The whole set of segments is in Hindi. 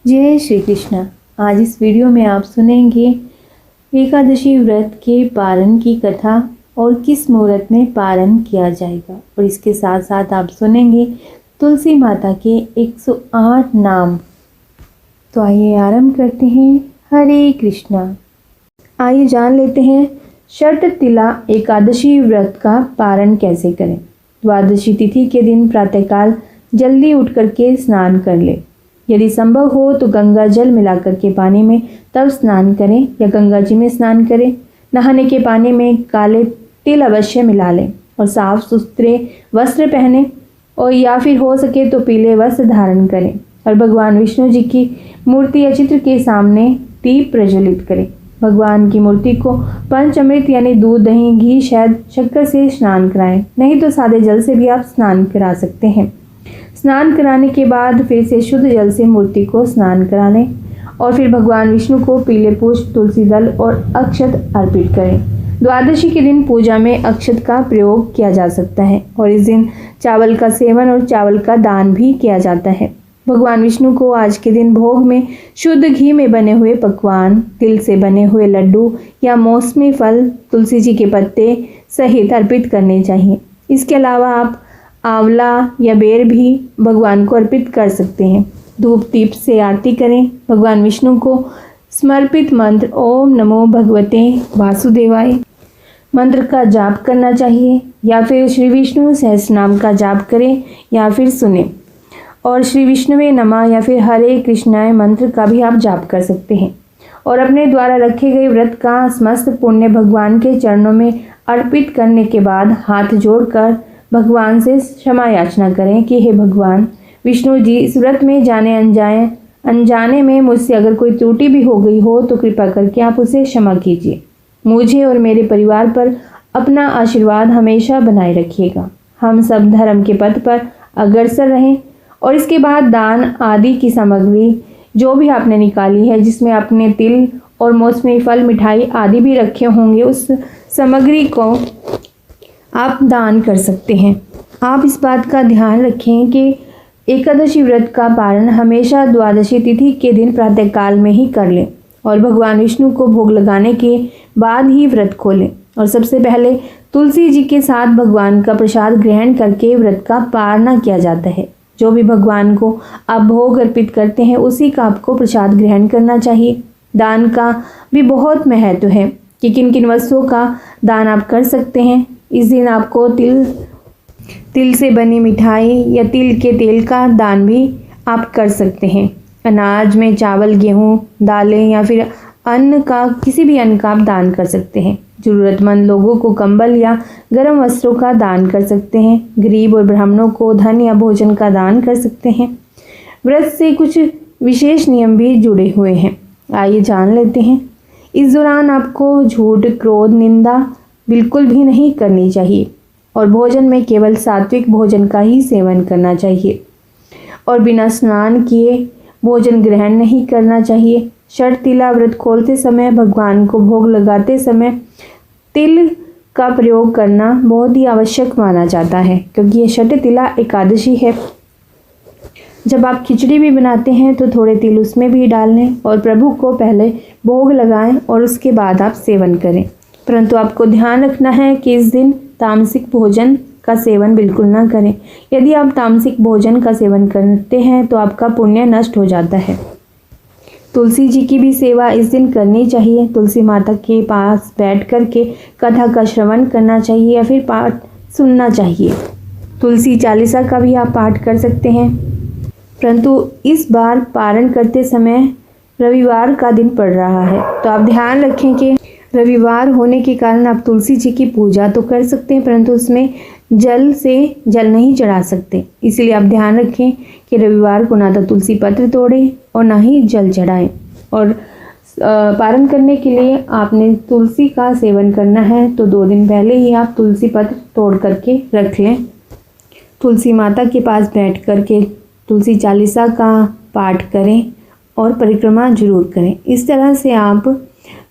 जय श्री कृष्ण। आज इस वीडियो में आप सुनेंगे एकादशी व्रत के पारण की कथा और किस मुहूर्त में पारण किया जाएगा, और इसके साथ साथ आप सुनेंगे तुलसी माता के 108 नाम। तो आइए आरंभ करते हैं। हरे कृष्णा। आइए जान लेते हैं षटतिला एकादशी व्रत का पारण कैसे करें। द्वादशी तिथि के दिन प्रातःकाल जल्दी उठ करके स्नान कर ले। यदि संभव हो तो गंगा जल मिलाकर के पानी में तब स्नान करें या गंगा जी में स्नान करें। नहाने के पानी में काले तिल अवश्य मिला लें और साफ सुथरे वस्त्र पहने, और या फिर हो सके तो पीले वस्त्र धारण करें और भगवान विष्णु जी की मूर्ति या चित्र के सामने दीप प्रज्वलित करें। भगवान की मूर्ति को पंचामृत यानी दूध, दही, घी, शहद, शक्कर से स्नान कराएं, नहीं तो सादे जल से भी आप स्नान करा सकते हैं। स्नान कराने के बाद फिर से शुद्ध जल से मूर्ति को स्नान करा लें और फिर भगवान विष्णु को पीले पुष्प, तुलसी दल और अक्षत अर्पित करें। द्वादशी के दिन पूजा में अक्षत का प्रयोग किया जा सकता है और इस दिन चावल का सेवन और चावल का दान भी किया जाता है। भगवान विष्णु को आज के दिन भोग में शुद्ध घी में बने हुए पकवान, तिल से बने हुए लड्डू या मौसमी फल, तुलसी जी के पत्ते सहित अर्पित करने चाहिए। इसके अलावा आप आंवला या बेर भी भगवान को अर्पित कर सकते हैं। धूप दीप से आरती करें। भगवान विष्णु को समर्पित मंत्र ओम नमो भगवते वासुदेवाय मंत्र का जाप करना चाहिए, या फिर श्री विष्णु सहस्रनाम का जाप करें या फिर सुने, और श्री विष्णुवे नमः या फिर हरे कृष्णाय मंत्र का भी आप जाप कर सकते हैं। और अपने द्वारा रखे गए व्रत का समस्त पुण्य भगवान के चरणों में अर्पित करने के बाद हाथ जोड़कर भगवान से क्षमा याचना करें कि हे भगवान विष्णु जी, इस व्रत में जाने अनजाने में मुझसे अगर कोई त्रुटि भी हो गई हो तो कृपा करके आप उसे क्षमा कीजिए। मुझे और मेरे परिवार पर अपना आशीर्वाद हमेशा बनाए रखिएगा। हम सब धर्म के पथ पर अग्रसर रहें। और इसके बाद दान आदि की सामग्री जो भी आपने निकाली है, जिसमें आपने तिल और मौसमी फल, मिठाई आदि भी रखे होंगे, उस सामग्री को आप दान कर सकते हैं। आप इस बात का ध्यान रखें कि एकादशी व्रत का पारण हमेशा द्वादशी तिथि के दिन प्रातःकाल में ही कर लें और भगवान विष्णु को भोग लगाने के बाद ही व्रत खोलें। और सबसे पहले तुलसी जी के साथ भगवान का प्रसाद ग्रहण करके व्रत का पारणा किया जाता है। जो भी भगवान को आप भोग अर्पित करते हैं उसी का आपको प्रसाद ग्रहण करना चाहिए। दान का भी बहुत महत्व है कि किन किन वस्तुओं का दान आप कर सकते हैं। इस दिन आपको तिल से बनी मिठाई या तिल के तेल का दान भी आप कर सकते हैं। अनाज में चावल, गेहूँ, दालें या फिर अन्न का, किसी भी अन्न का आप दान कर सकते हैं। ज़रूरतमंद लोगों को कंबल या गर्म वस्त्रों का दान कर सकते हैं। गरीब और ब्राह्मणों को धन या भोजन का दान कर सकते हैं। व्रत से कुछ विशेष नियम भी जुड़े हुए हैं, आइए जान लेते हैं। इस दौरान आपको झूठ, क्रोध, निंदा बिल्कुल भी नहीं करनी चाहिए और भोजन में केवल सात्विक भोजन का ही सेवन करना चाहिए और बिना स्नान किए भोजन ग्रहण नहीं करना चाहिए। षटतिला व्रत खोलते समय, भगवान को भोग लगाते समय तिल का प्रयोग करना बहुत ही आवश्यक माना जाता है, क्योंकि ये षटतिला एकादशी है। जब आप खिचड़ी भी बनाते हैं तो थोड़े तिल उसमें भी डाल लें और प्रभु को पहले भोग लगाएं और उसके बाद आप सेवन करें। परंतु आपको ध्यान रखना है कि इस दिन तामसिक भोजन का सेवन बिल्कुल ना करें। यदि आप तामसिक भोजन का सेवन करते हैं तो आपका पुण्य नष्ट हो जाता है। तुलसी जी की भी सेवा इस दिन करनी चाहिए। तुलसी माता के पास बैठ कर के कथा का श्रवण करना चाहिए या फिर पाठ सुनना चाहिए। तुलसी चालीसा का भी आप पाठ कर सकते हैं। परंतु इस बार पारण करते समय रविवार का दिन पड़ रहा है, तो आप ध्यान रखें कि रविवार होने के कारण आप तुलसी जी की पूजा तो कर सकते हैं, परंतु उसमें जल से जल नहीं चढ़ा सकते। इसलिए आप ध्यान रखें कि रविवार को ना तो तुलसी पत्र तोड़ें और ना ही जल चढ़ाएं। और पारण करने के लिए आपने तुलसी का सेवन करना है तो 2 दिन पहले ही आप तुलसी पत्र तोड़ करके रख लें। तुलसी माता के पास बैठ करके तुलसी चालीसा का पाठ करें और परिक्रमा जरूर करें। इस तरह से आप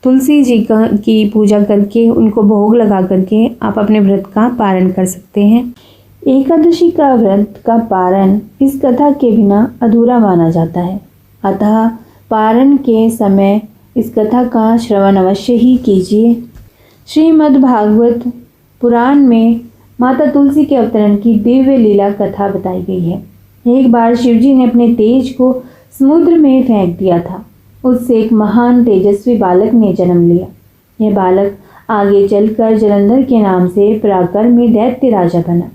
तुलसी जी की पूजा करके उनको भोग लगा करके आप अपने व्रत का पारण कर सकते हैं। एकादशी का व्रत का पारण इस कथा के बिना अधूरा माना जाता है। अतः पारण के समय इस कथा का श्रवण अवश्य ही कीजिए। श्रीमद् भागवत पुराण में माता तुलसी के अवतरण की दिव्य लीला कथा बताई गई है। एक बार शिवजी ने अपने तेज को समुद्र में फेंक दिया था। उससे एक महान तेजस्वी बालक ने जन्म लिया। यह बालक आगे चलकर जलंधर के नाम से पराक्रम में दैत्य राजा बना।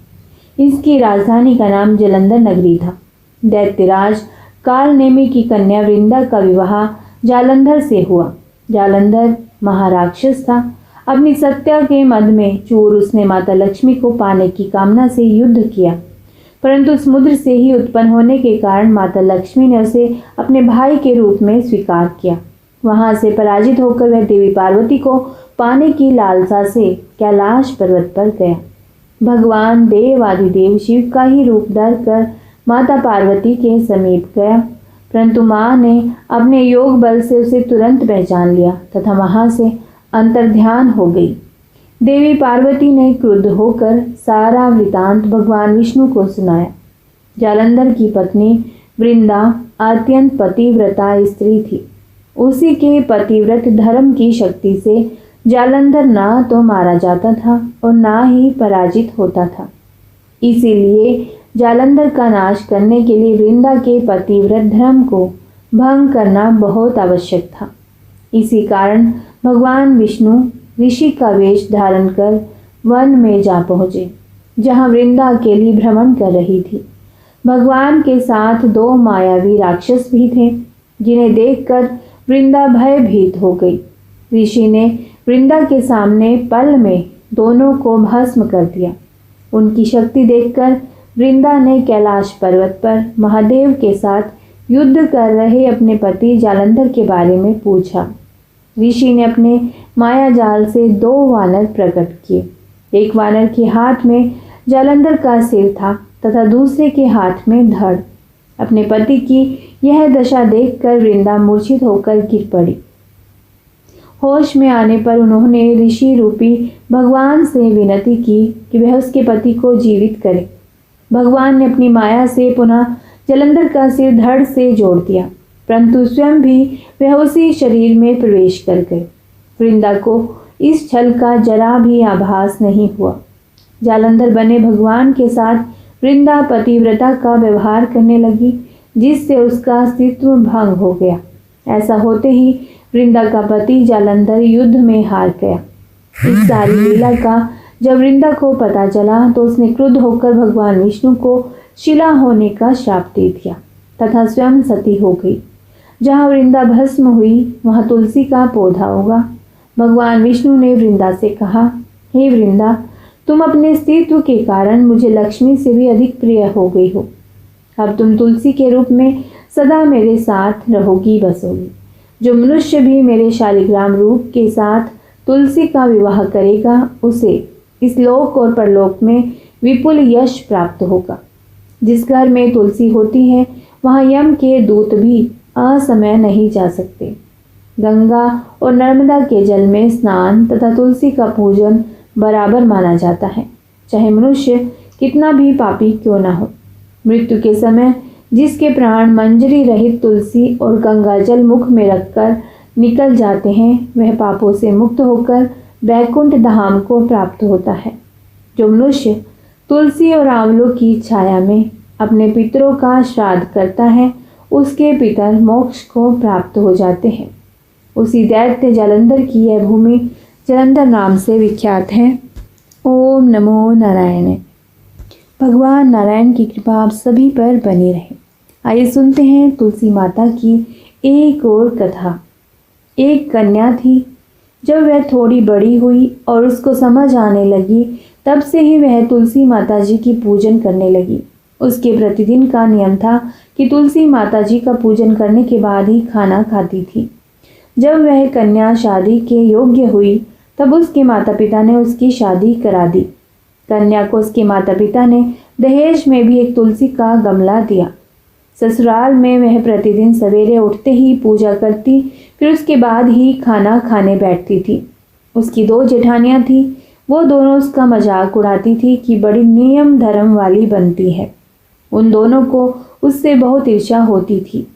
इसकी राजधानी का नाम जलंधर नगरी था। दैत्यराज कालनेमी की कन्या वृंदा का विवाह जालंधर से हुआ। जालंधर महाराक्षस था। अपनी सत्या के मद में चूर उसने माता लक्ष्मी को पाने की कामना से युद्ध किया, परंतु समुद्र से ही उत्पन्न होने के कारण माता लक्ष्मी ने उसे अपने भाई के रूप में स्वीकार किया। वहां से पराजित होकर वह देवी पार्वती को पाने की लालसा से कैलाश पर्वत पर गया। भगवान देवादिदेव शिव का ही रूप धर कर माता पार्वती के समीप गया, परंतु मां ने अपने योग बल से उसे तुरंत पहचान लिया तथा वहां से अंतर्ध्यान हो गई। देवी पार्वती ने क्रुद्ध होकर सारा वृतांत भगवान विष्णु को सुनाया। जालंधर की पत्नी वृंदा अत्यंत पतिव्रता स्त्री थी। उसी के पतिव्रत धर्म की शक्ति से जालंधर ना तो मारा जाता था और ना ही पराजित होता था। इसीलिए जालंधर का नाश करने के लिए वृंदा के पतिव्रत धर्म को भंग करना बहुत आवश्यक था। इसी कारण भगवान विष्णु ऋषि का वेश धारण कर वन में जा पहुंचे, जहां वृंदा अकेली भ्रमण कर रही थी। भगवान के साथ 2 मायावी राक्षस भी थे, जिन्हें देखकर वृंदा भयभीत हो गई। ऋषि ने वृंदा के सामने पल में दोनों को भस्म कर दिया। उनकी शक्ति देखकर वृंदा ने कैलाश पर्वत पर महादेव के साथ युद्ध कर रहे अपने पति जालंधर के बारे में पूछा। ऋषि ने अपने माया जाल से 2 वानर प्रकट किए। एक वानर के हाथ में जालंधर का सिर था तथा दूसरे के हाथ में धड़। अपने पति की यह दशा देखकर वृंदा मूर्छित होकर गिर पड़ी। होश में आने पर उन्होंने ऋषि रूपी भगवान से विनती की कि वह उसके पति को जीवित करे। भगवान ने अपनी माया से पुनः जालंधर का सिर धड़ से जोड़ दिया, परंतु स्वयं भी वह उसी शरीर में प्रवेश कर गए। वृंदा को इस छल का जरा भी आभास नहीं हुआ। जालंधर बने भगवान के साथ वृंदा पतिव्रता का व्यवहार करने लगी, जिससे उसका अस्तित्व भंग हो गया। ऐसा होते ही वृंदा का पति जालंधर युद्ध में हार गया। इस सारी लीला का जब वृंदा को पता चला तो उसने क्रुद्ध होकर भगवान विष्णु को शिला होने का श्राप दे दिया तथा स्वयं सती हो गई। जहाँ वृंदा भस्म हुई वहाँ तुलसी का पौधा होगा। भगवान विष्णु ने वृंदा से कहा, हे वृंदा, तुम अपने अस्तित्व के कारण मुझे लक्ष्मी से भी अधिक प्रिय हो गई हो। अब तुम तुलसी के रूप में सदा मेरे साथ रहोगी बसोगी। जो मनुष्य भी मेरे शालिग्राम रूप के साथ तुलसी का विवाह करेगा, उसे इस लोक और परलोक में विपुल यश प्राप्त होगा। जिस घर में तुलसी होती है वहाँ यम के दूत भी असमय नहीं जा सकते। गंगा और नर्मदा के जल में स्नान तथा तुलसी का पूजन बराबर माना जाता है, चाहे मनुष्य कितना भी पापी क्यों न हो। मृत्यु के समय जिसके प्राण मंजरी रहित तुलसी और गंगा जल मुख में रखकर निकल जाते हैं, वह पापों से मुक्त होकर वैकुंठ धाम को प्राप्त होता है। जो मनुष्य तुलसी और आंवलों की छाया में अपने पितरों का श्राद्ध करता है, उसके पितर मोक्ष को प्राप्त हो जाते हैं। उसी दैत्य जालंधर की यह भूमि जालंधर नाम से विख्यात है। ओम नमो नारायण। भगवान नारायण की कृपा आप सभी पर बनी रहे। आइए सुनते हैं तुलसी माता की एक और कथा। एक कन्या थी। जब वह थोड़ी बड़ी हुई और उसको समझ आने लगी, तब से ही वह तुलसी माता जी की पूजन करने लगी। उसके प्रतिदिन का नियम था कि तुलसी माता जी का पूजन करने के बाद ही खाना खाती थी। जब वह कन्या शादी के योग्य हुई, तब उसके माता पिता ने उसकी शादी करा दी। कन्या को उसके माता पिता ने दहेज में भी एक तुलसी का गमला दिया। ससुराल में वह प्रतिदिन सवेरे उठते ही पूजा करती, फिर उसके बाद ही खाना खाने बैठती थी। उसकी 2 जेठानियां थीं। वो दोनों उसका मजाक उड़ाती थी कि बड़ी नियम धर्म वाली बनती है। उन दोनों को उससे बहुत ईर्ष्या होती थी।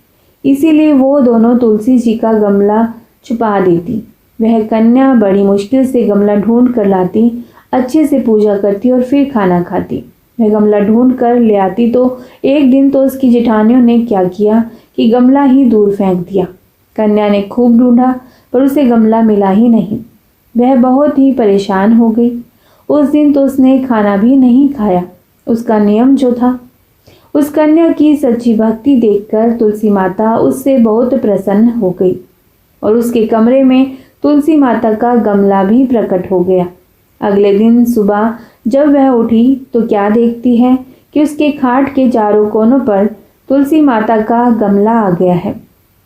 इसीलिए वो दोनों तुलसी जी का गमला छुपा देती। वह कन्या बड़ी मुश्किल से गमला ढूंढ कर लाती, अच्छे से पूजा करती और फिर खाना खाती। वह गमला ढूंढ कर ले आती तो एक दिन तो उसकी जेठानियों ने क्या किया कि गमला ही दूर फेंक दिया। कन्या ने खूब ढूंढा पर उसे गमला मिला ही नहीं। वह बहुत ही परेशान हो गई। उस दिन तो उसने खाना भी नहीं खाया। उसका नियम जो था। उस कन्या की सच्ची भक्ति देखकर तुलसी माता उससे बहुत प्रसन्न हो गई और उसके कमरे में तुलसी माता का गमला भी प्रकट हो गया। अगले दिन सुबह जब वह उठी तो क्या देखती है कि उसके खाट के चारों कोनों पर तुलसी माता का गमला आ गया है।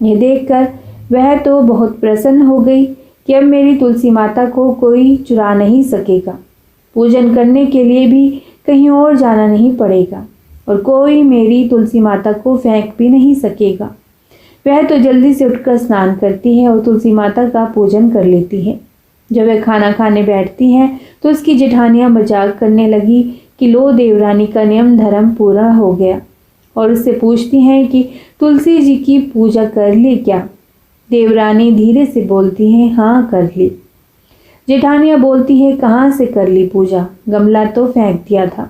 यह देखकर वह तो बहुत प्रसन्न हो गई कि अब मेरी तुलसी माता को कोई चुरा नहीं सकेगा। पूजन करने के लिए भी कहीं और जाना नहीं पड़ेगा और कोई मेरी तुलसी माता को फेंक भी नहीं सकेगा। वह तो जल्दी से उठकर स्नान करती है और तुलसी माता का पूजन कर लेती है। जब वह खाना खाने बैठती है तो उसकी जेठानियां मजाक करने लगी कि लो देवरानी का नियम धर्म पूरा हो गया, और उससे पूछती हैं कि तुलसी जी की पूजा कर ली क्या। देवरानी धीरे से बोलती है हाँ कर ली। जेठानियां बोलती है कहाँ से कर ली पूजा, गमला तो फेंक दिया था।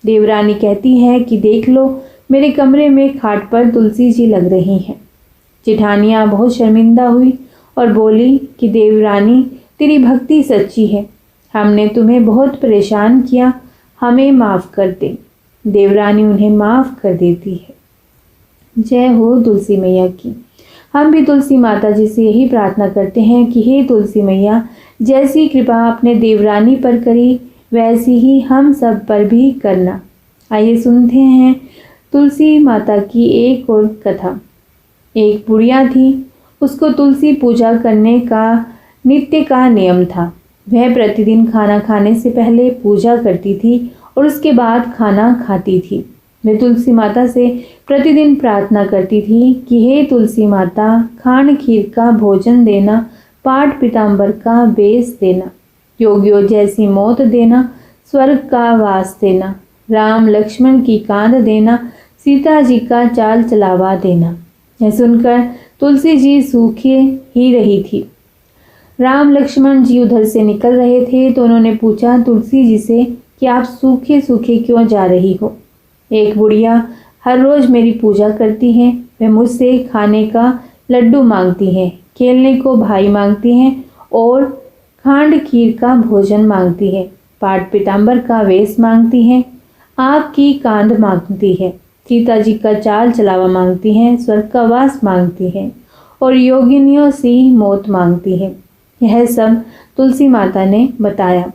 देवरानी कहती है कि देख लो मेरे कमरे में खाट पर तुलसी जी लग रही हैं। जेठानियां बहुत शर्मिंदा हुई और बोली कि देवरानी तेरी भक्ति सच्ची है, हमने तुम्हें बहुत परेशान किया, हमें माफ़ कर दे। देवरानी उन्हें माफ़ कर देती है। जय हो तुलसी मैया की। हम भी तुलसी माता जी से यही प्रार्थना करते हैं कि हे तुलसी मैया, जैसी कृपा आपने देवरानी पर करी वैसी ही हम सब पर भी करना। आइए सुनते हैं तुलसी माता की एक और कथा। एक बुढ़िया थी, उसको तुलसी पूजा करने का नित्य का नियम था। वह प्रतिदिन खाना खाने से पहले पूजा करती थी और उसके बाद खाना खाती थी। वह तुलसी माता से प्रतिदिन प्रार्थना करती थी कि हे तुलसी माता, खांड खीर का भोजन देना, पाठ पीताम्बर का बेस देना, योगियों जैसी मौत देना, स्वर्ग का वास देना, राम लक्ष्मण की कांध देना, सीता जी का चाल चलावा देना। यह सुनकर तुलसी जी सूखे ही रही थी। राम लक्ष्मण जी उधर से निकल रहे थे तो उन्होंने पूछा तुलसी जी से कि आप सूखे सूखे क्यों जा रही हो। एक बुढ़िया हर रोज मेरी पूजा करती है, वह मुझसे खाने का लड्डू मांगती है, खेलने को भाई मांगती हैं और खांड खीर का भोजन मांगती है, पाठ पीताम्बर का वेश मांगती है, आग की कांध मांगती है, सीता जी का चाल चलावा मांगती है, स्वर्ग का वास मांगती है और योगिनियों सी मौत मांगती है। यह सब तुलसी माता ने बताया।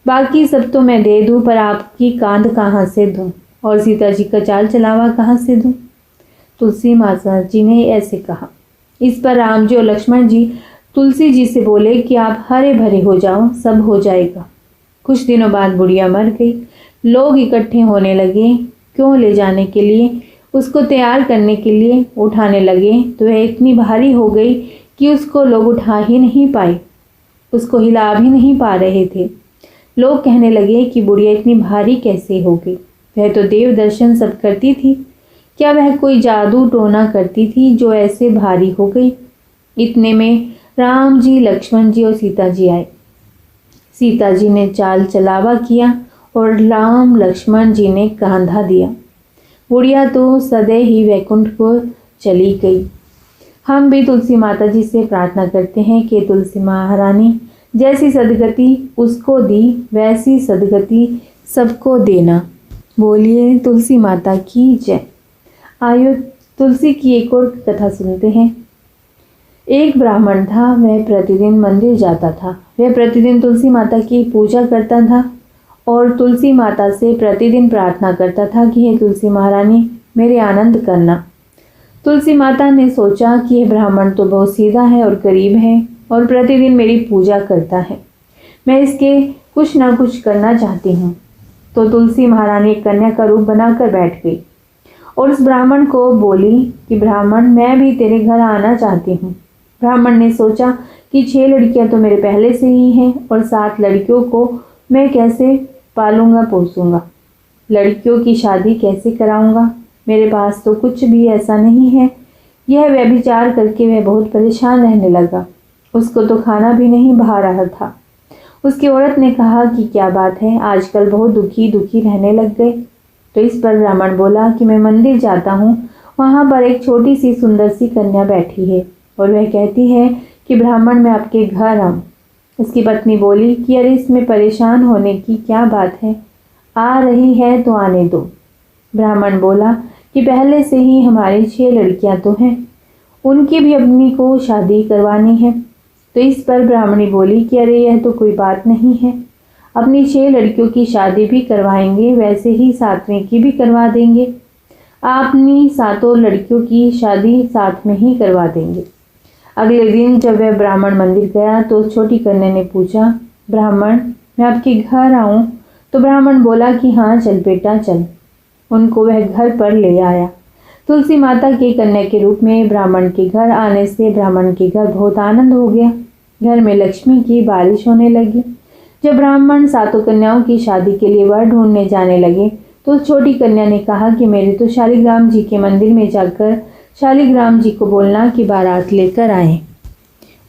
बाकी सब तो मैं दे दूं, पर आपकी कांध कहाँ से दूं और सीता जी का चाल चलावा कहाँ से दूं। तुलसी माता जी ने ऐसे कहा। इस पर राम जी और लक्ष्मण जी तुलसी जी से बोले कि आप हरे भरे हो जाओ, सब हो जाएगा। कुछ दिनों बाद बुढ़िया मर गई। लोग इकट्ठे होने लगे क्यों ले जाने के लिए, उसको तैयार करने के लिए उठाने लगे तो वह इतनी भारी हो गई कि उसको लोग उठा ही नहीं पाए, उसको हिला भी नहीं पा रहे थे। लोग कहने लगे कि बुढ़िया इतनी भारी कैसे हो गई, वह तो देव दर्शन सब करती थी, क्या वह कोई जादू टोना करती थी जो ऐसे भारी हो गई। इतने में राम जी, लक्ष्मण जी और सीता जी आए। सीता जी ने चाल चलावा किया और राम लक्ष्मण जी ने कांधा दिया। बुढ़िया तो सदैव ही वैकुंठ को चली गई। हम भी तुलसी माता जी से प्रार्थना करते हैं कि तुलसी महारानी जैसी सदगति उसको दी वैसी सदगति सबको देना। बोलिए तुलसी माता की जय। आइए तुलसी की एक और कथा सुनते हैं। एक ब्राह्मण था, वह प्रतिदिन मंदिर जाता था। वह प्रतिदिन तुलसी माता की पूजा करता था और तुलसी माता से प्रतिदिन प्रार्थना करता था कि हे तुलसी महारानी मेरे आनंद करना। तुलसी माता ने सोचा कि यह ब्राह्मण तो बहुत सीधा है और गरीब है और प्रतिदिन मेरी पूजा करता है, मैं इसके कुछ ना कुछ करना चाहती हूँ। तो तुलसी महारानी एक कन्या का रूप बनाकर बैठ गई और उस ब्राह्मण को बोली कि ब्राह्मण, मैं भी तेरे घर आना चाहती हूँ। ब्राह्मण ने सोचा कि 6 लड़कियां तो मेरे पहले से ही हैं और 7 लड़कियों को मैं कैसे पालूंगा पोसूंगा, लड़कियों की शादी कैसे कराऊंगा, मेरे पास तो कुछ भी ऐसा नहीं है। यह व्यभिचार करके वह बहुत परेशान रहने लगा। उसको तो खाना भी नहीं भा रहा था। उसकी औरत ने कहा कि क्या बात है, आजकल बहुत दुखी दुखी रहने लग गए। तो इस पर ब्राह्मण बोला कि मैं मंदिर जाता हूँ, वहाँ पर एक छोटी सी सुंदर सी कन्या बैठी है और वह कहती है कि ब्राह्मण मैं आपके घर आऊँ। उसकी पत्नी बोली कि अरे इसमें परेशान होने की क्या बात है, आ रही है तो आने दो। ब्राह्मण बोला कि पहले से ही हमारी 6 लड़कियां तो हैं, उनकी भी अपनी को शादी करवानी है। तो इस पर ब्राह्मणी बोली कि अरे यह तो कोई बात नहीं है, अपनी 6 लड़कियों की शादी भी करवाएंगे, वैसे ही 7वीं की भी करवा देंगे। अपनी 7 लड़कियों की शादी साथ में ही करवा देंगे। अगले दिन जब वह ब्राह्मण मंदिर गया तो छोटी कन्या ने पूछा, ब्राह्मण मैं आपके घर आऊं? तो ब्राह्मण बोला कि हाँ चल बेटा चल। उनको वह घर पर ले आया। तुलसी माता की कन्या के रूप में ब्राह्मण के घर आने से ब्राह्मण के घर बहुत आनंद हो गया। घर में लक्ष्मी की बारिश होने लगी। जब ब्राह्मण 7 कन्याओं की शादी के लिए वर ढूंढने जाने लगे तो छोटी कन्या ने कहा कि मेरे तो शालिग्राम जी के मंदिर में जाकर शालिग्राम जी को बोलना कि बारात लेकर आए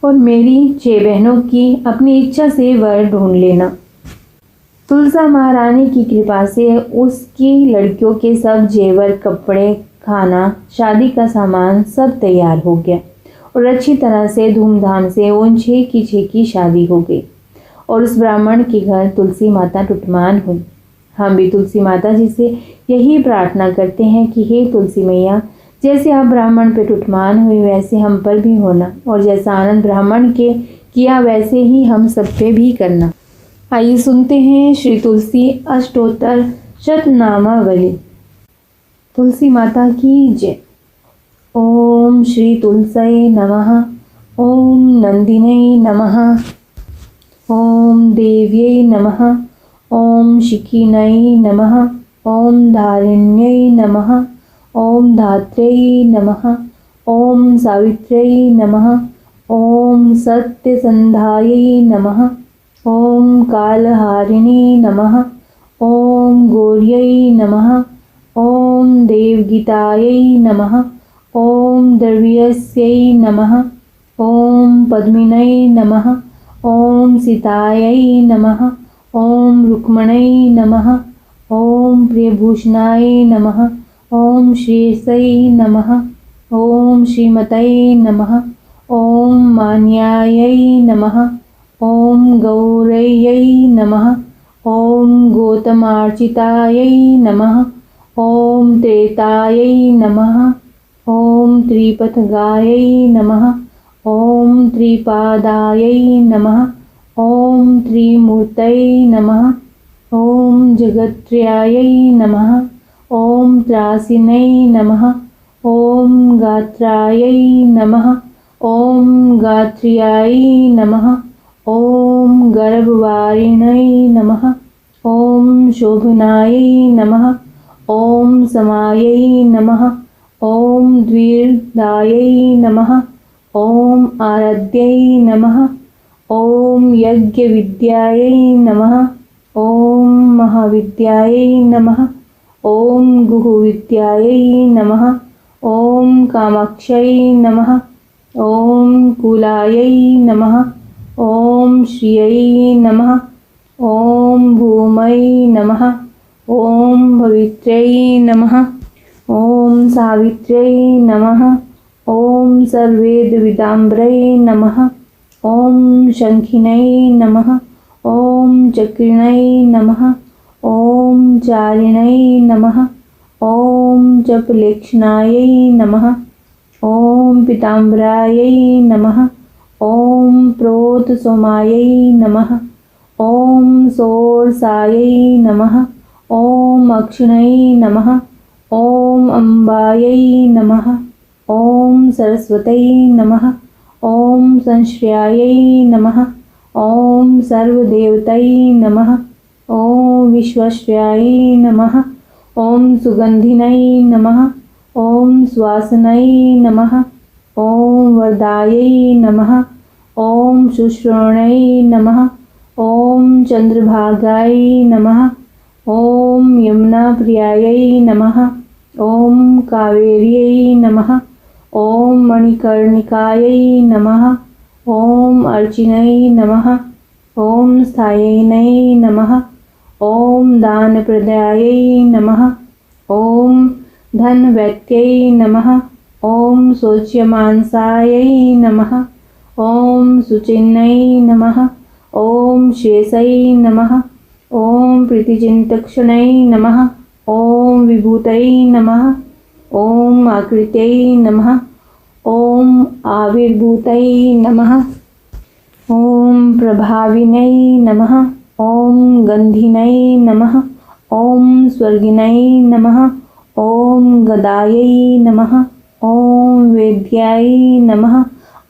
और मेरी 6 बहनों की अपनी इच्छा से वर ढूंढ लेना। तुलसा महारानी की कृपा से उसकी लड़कियों के सब जेवर, कपड़े, खाना, शादी का सामान सब तैयार हो गया और अच्छी तरह से धूमधाम से उन 6 की शादी हो गई और उस ब्राह्मण के घर तुलसी माता टुटमान हुई। हम भी तुलसी माता जी से यही प्रार्थना करते हैं कि हे तुलसी मैया, जैसे आप ब्राह्मण पे टुटमान हुई वैसे हम पर भी होना और जैसा आनंद ब्राह्मण के किया वैसे ही हम सब पे भी करना। आइए सुनते हैं श्री तुलसी अष्टोत्तर शतनामावली। तुलसी माता की जय। ओम श्री तुलसी नमः। ओम नंदिनी नमः। ओम देव्यै नमः। ओम शिखिनै नमः। ओम धारिण्यै नमः। ओम धात्र्यै नमः। ओम सावित्र्यै नमः। ओम सत्यसंधायै नमः। ओम कालहारिणी नमः। ओम गौर्यै नमः। ओम देवगीतायै नमः। ओम द्रव्यस्यै नमः। ओम पद्मिनै नमः। ओम सीतायै नमः। ओम रुक्मण्यै नमः। ओम प्रियभूषणाय नमः। ओम श्रेयसै नमः। ओम श्रीमतै नमः। ओम मान्यायै नमः। ओम गौरयै नमः। ओम गौतमार्चितायै नमः। ओम त्रेतायै नमः। ओम त्रिपथगायै नमः। ओम त्रिपादायै नमः। ओम त्रिमूर्तये नमः। ओम जगत्त्रयायै नमः। ओम त्रासिनै नमः। ओम गात्रायै नमः। ओम गात्र्यायै नमः। ओम गर्भवारिण्यै नमः। ओम शोभनायै नमः। ओम समायै नमः। ओम द्विर्दायै नमः। ओम आराध्यै नमः। ओम यज्ञविद्यायै नमः। ओम महाविद्यायै नमः। ओम गुहुविद्यायै नमः। ओम कामाक्ष्यै नमः। ओम कुलायै नमः। ओम श्रियै नमः। ओम भूमै नमः। ओम भवित्र्यै नमः। ओम सावित्र्यै नमः। ओम सर्वेदविदाम्बरै नमः। ओम शंखिनै नमः। ओम चक्रिणै नमः। ओम चारिणै नमः। ओम जपलेक्षणायै नमः। ओम पीताम्बरायै नमः। ओम प्रोतसोमायै नमः। ओम सोरसायै नमः। ओम अक्षिण्यै नमः। ओम अम्बायै नमः। ओम सरस्वत्यै नमः। ओम संश्रयायै नमः। ओम सर्वदेवतै नमः। ओम विश्वश्रयायै नमः। ओम सुगंधिनै नमः। ओम सुवासनै नमः। ओम वरदायै नमः। ओम शुश्रोण्यै नमः। ओम चंद्रभागायै नमः। ओम यमुनाप्रियायै नमः। ओम कावेर्यै नमः। ओम मणिकर्णिकायै नमः। ओम अर्चिन्यै नमः। ओम स्थायिनै नमः। ओम दानप्रदायै नमः। ओम धनवैत्यै नमः। ओम शोच्यमांसायै नमः। ओम शुचिन्यै नमः। ओम श्रेयसै नमः। ओम प्रीतिचिन्तक्षणै नमः। ओम विभूतै नमः। ओम आकृत्यै नमः। ओम आविर्भूतै नमः। ओम प्रभाविनै नमः। ओम गन्धिनै नमः। ओम स्वर्गिनै नमः। ओम गदायै नमः। ओम वेद्याय नमः।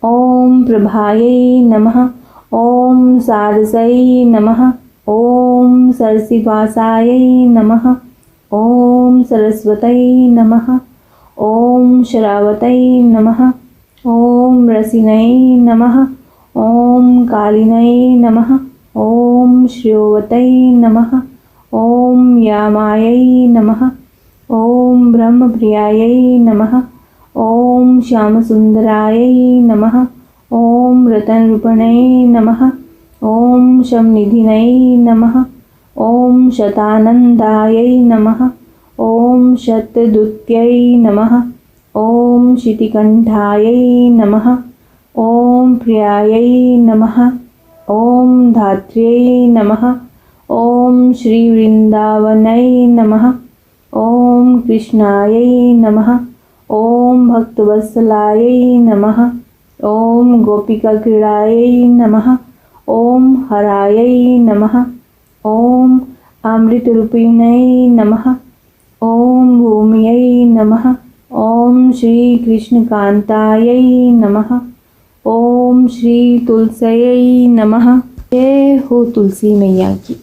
ओम प्रभायै नमः। ओम सारसै नमः। ओम सरसिवासायै नमः। ओम सरस्वतै नमः। ओम शरावतै नमः। ओम रसिनै नमः। ओम कालिनै नमः। ओम श्रेयोवतै नमः। ओम यामायै नमः। ओम ब्रह्मप्रियायै नमः। ओम श्यामसुन्दरायै नमः। ओम रतनरूपिणे नमः। ओम शमनिधिनै नमः। ओम शतानन्दायै नमः। ओम शतदुत्यै नमः। ओम शितिकण्ठायै नमः। ओम प्रियायै नमः। ओम धात्र्यै नमः। ओम श्रीवृन्दावनै नमः। ओम कृष्णायै नमः। ओम भक्तवत्सलायै नमः। ओम गोपिकाक्रीडायै नमः। ओम हरायै नमः। ओम अमृतरूपिण्यै नमः। ओम भूम्यै नमः। ओम श्री कृष्णकान्तायै नमः। ओम श्री तुलस्यै नमः। जय हो तुलसी मैया की।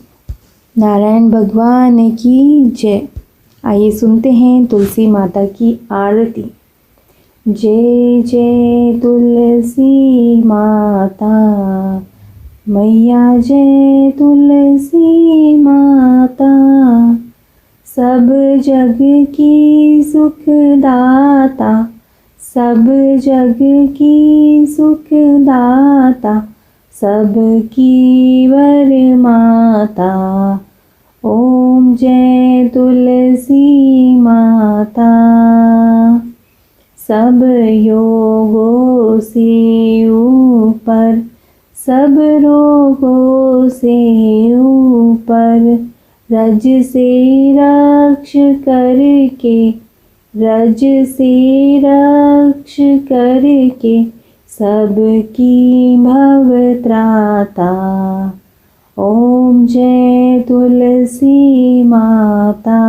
नारायण भगवान की जय। आइए सुनते हैं तुलसी माता की आरती। जय जय तुलसी माता मैया, जय तुलसी माता। सब जग की सुखदाता, सब जग की सुखदाता, सबकी वर माता। ओम जय तुलसी माता। सब योगों से ऊपर, सब रोगों से ऊपर, रज से रक्ष करके, रज से रक्ष करके, सबकी भवत्राता। ओम जय तुलसी माता।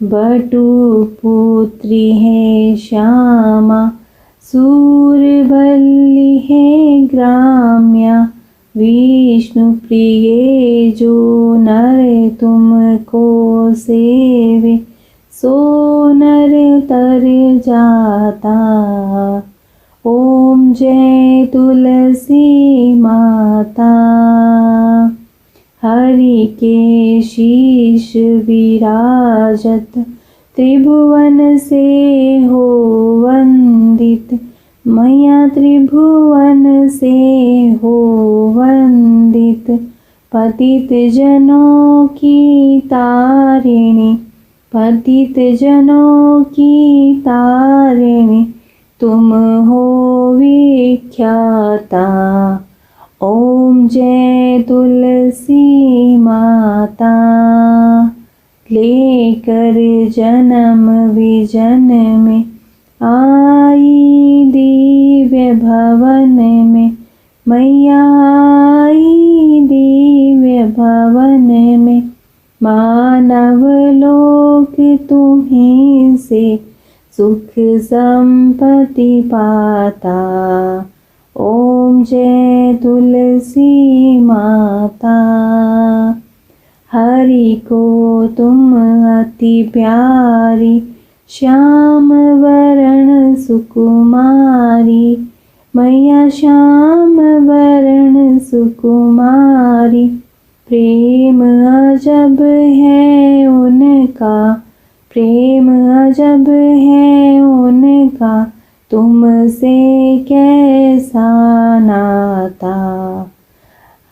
बटुपुत्री है श्यामा, सूरवल्ली है ग्राम्या, विष्णु प्रिय जो नर तुमको सेवे, सो नर तर जाता। ओम जय तुलसी माता। हरि के शीश विराजत, त्रिभुवन से हो वंदित, मैया त्रिभुवन से हो वंदित। पतित जनों की तारिणी, पतित जनों की तारिणी, तुम हो विख्याता। ओम जय तुलसी माता। लेकर जन्म विजन में आई दिव्य भवन में, मैया आई दिव्य भवन में। मानव लोक तुम्हीं से सुख संपत्ति पाता। ओम जय तुलसी माता। हरि को तुम अति प्यारी, श्याम वरण सुकुमारी, मैया श्याम वरण सुकुमारी। प्रेम अजब है उनका, प्रेम अजब है उनका, तुमसे कैसा नाता।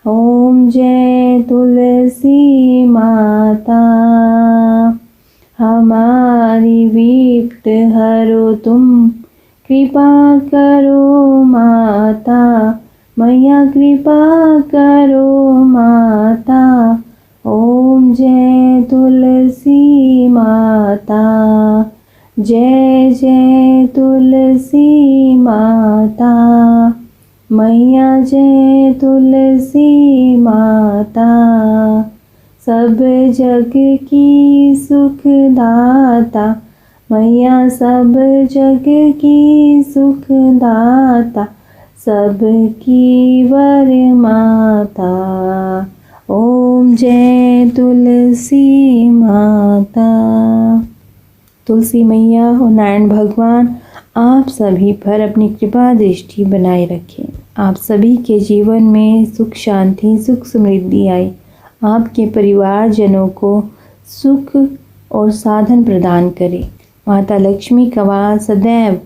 ओम जय तुलसी माता, हमारी विपत हरो तुम, कृपा करो माता। मैया कृपा करो माता। ओम जय तुलसी माता, जय जय तुलसी माता। मैया जय तुलसी माता, सब जग की सुखदाता। मैया सब जग की सुखदाता, सबकी वर माता। ओम जय तुलसी माता। तुलसी मैया और नारायण भगवान आप सभी पर अपनी कृपा दृष्टि बनाए रखें। आप सभी के जीवन में सुख शांति सुख समृद्धि आए। आपके परिवारजनों को सुख और साधन प्रदान करे। माता लक्ष्मी का वास सदैव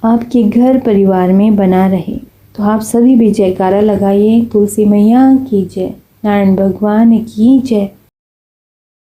आपके घर परिवार में बना रहे। तो आप सभी भी जयकारा लगाइए, तुलसी मैया की जय, नारायण भगवान की जय।